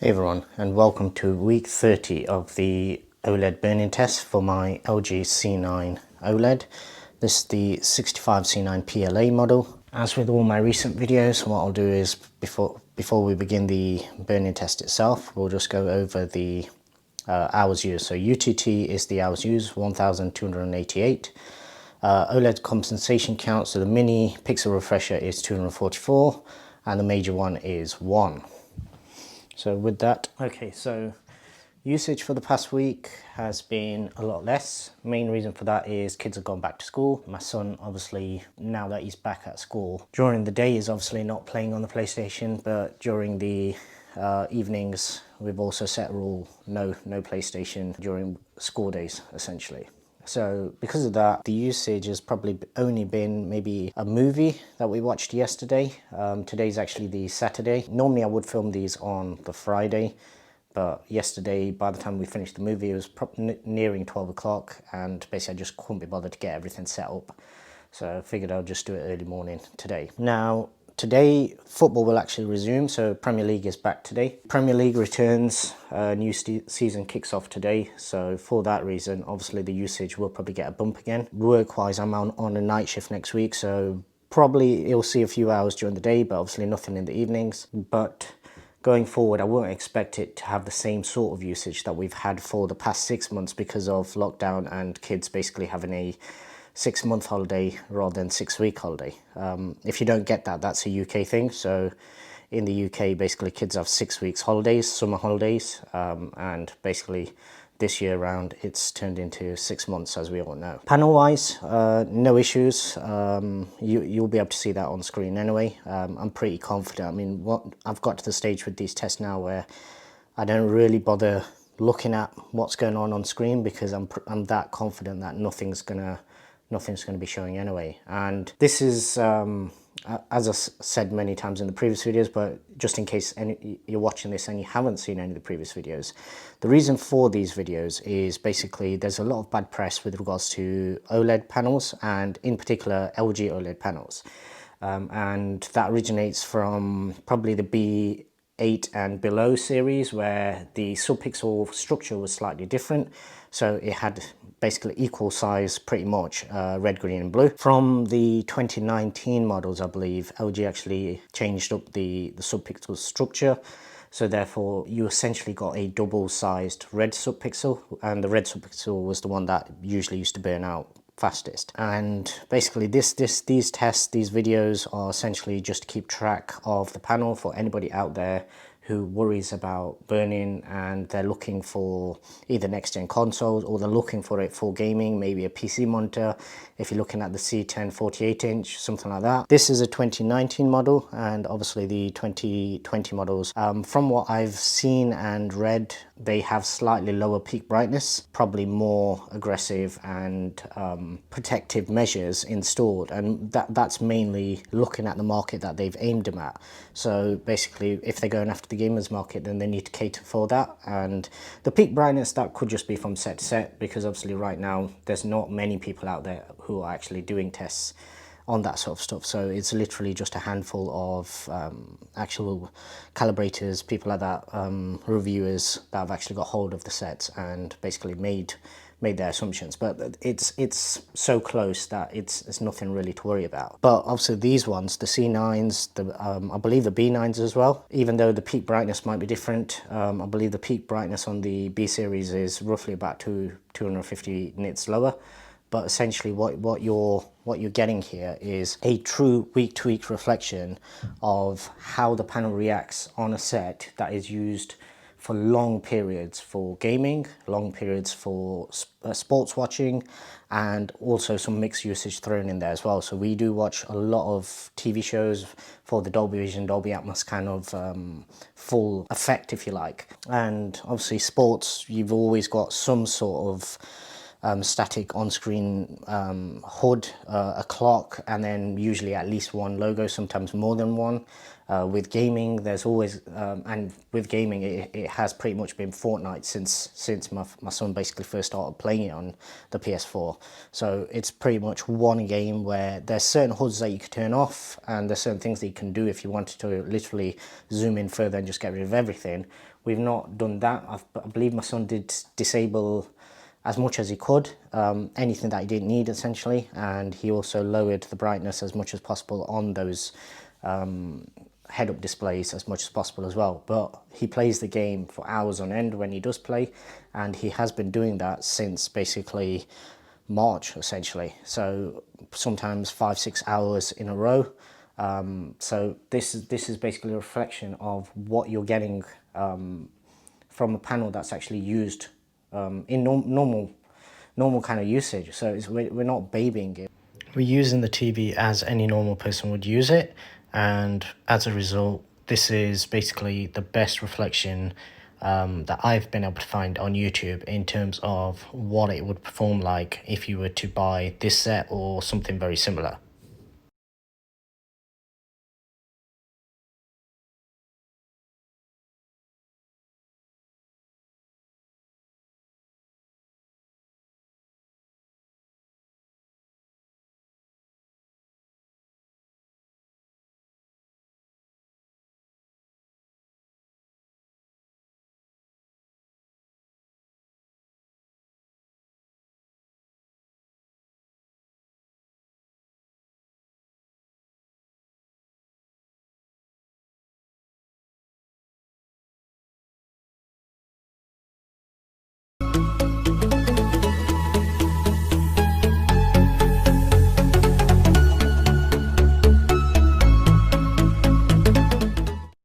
Hey everyone, and welcome to week 30 of the OLED burn-in test for my LG C9 OLED. This is the 65 C9 PLA model. As with all my recent videos, what I'll do is before we begin the burn-in test itself, we'll just go over the hours used. So UTT is the hours used, 1288. OLED compensation count, so the mini pixel refresher is 244 and the major one is 1. So with that, okay, so usage for the past week has been a lot less. Main reason for that is kids have gone back to school. My son, obviously, now that he's back at school, during the day he's obviously not playing on the PlayStation, but during the evenings, we've also set a rule, no PlayStation during school days, essentially. So because of that, the usage has probably only been maybe a movie that we watched yesterday. Today's actually the Saturday. Normally I would film these on the Friday, but yesterday, by the time we finished the movie, it was nearing 12 o'clock, and basically I just couldn't be bothered to get everything set up. So I figured I'll just do it early morning today. Now, today, football will actually resume, so Premier League is back today. Premier League returns, new season kicks off today, so for that reason, obviously the usage will probably get a bump again. Work-wise, I'm on a night shift next week, so probably you'll see a few hours during the day, but obviously nothing in the evenings. But going forward, I won't expect it to have the same sort of usage that we've had for the past 6 months because of lockdown and kids basically having a 6-month holiday rather than 6-week holiday. If you don't get that, that's a UK thing. So in the UK, basically kids have 6 weeks holidays, summer holidays, and basically this year round it's turned into 6 months, as we all know. Panel wise, no issues. You'll be able to see that on screen anyway. I'm pretty confident. I mean, I've got to the stage with these tests now where I don't really bother looking at what's going on screen because I'm that confident that nothing's gonna be showing anyway. And this is, as I said many times in the previous videos, but just in case you're watching this and you haven't seen any of the previous videos, the reason for these videos is basically there's a lot of bad press with regards to OLED panels, and in particular LG OLED panels. And that originates from probably the B8 and below series, where the subpixel structure was slightly different. So it had basically equal size, pretty much, red, green and blue. From the 2019 models, I believe, LG actually changed up the subpixel structure. So therefore, you essentially got a double-sized red subpixel, and the red subpixel was the one that usually used to burn out fastest. And basically these tests, these videos are essentially just to keep track of the panel for anybody out there who worries about burning and they're looking for either next-gen consoles or they're looking for it for gaming, maybe a PC monitor. If you're looking at the C10 48-inch, something like that. This is a 2019 model, and obviously the 2020 models, from what I've seen and read, they have slightly lower peak brightness, probably more aggressive and protective measures installed, and that's mainly looking at the market that they've aimed them at. So basically, if they're going after the gamers market, then they need to cater for that. And the peak brightness, that could just be from set to set, because obviously right now there's not many people out there who are actually doing tests on that sort of stuff. So it's literally just a handful of actual calibrators, people like that, reviewers that have actually got hold of the sets and basically made their assumptions. But it's so close that it's nothing really to worry about. But obviously these ones, the C9s, I believe the B9s as well, even though the peak brightness might be different, I believe the peak brightness on the B series is roughly about 250 nits lower. But essentially what you're getting here is a true week-to-week reflection of how the panel reacts on a set that is used for long periods for gaming, long periods for sports watching, and also some mixed usage thrown in there as well. So we do watch a lot of TV shows for the Dolby Vision, Dolby Atmos kind of full effect, if you like. And obviously sports, you've always got some sort of static on-screen HUD, a clock, and then usually at least one logo, sometimes more than one. With gaming, there's always, and with gaming, it has pretty much been Fortnite since my son basically first started playing it on the PS4. So it's pretty much one game where there's certain HUDs that you can turn off, and there's certain things that you can do if you wanted to literally zoom in further and just get rid of everything. We've not done that. I believe my son did disable as much as he could, anything that he didn't need essentially, and he also lowered the brightness as much as possible on those head-up displays as much as possible as well. But he plays the game for hours on end when he does play, and he has been doing that since basically March essentially, so sometimes 5-6 hours in a row. So this is basically a reflection of what you're getting from a panel that's actually used in normal kind of usage. So we're not babying it. We're using the TV as any normal person would use it, and as a result, this is basically the best reflection that I've been able to find on YouTube in terms of what it would perform like if you were to buy this set or something very similar.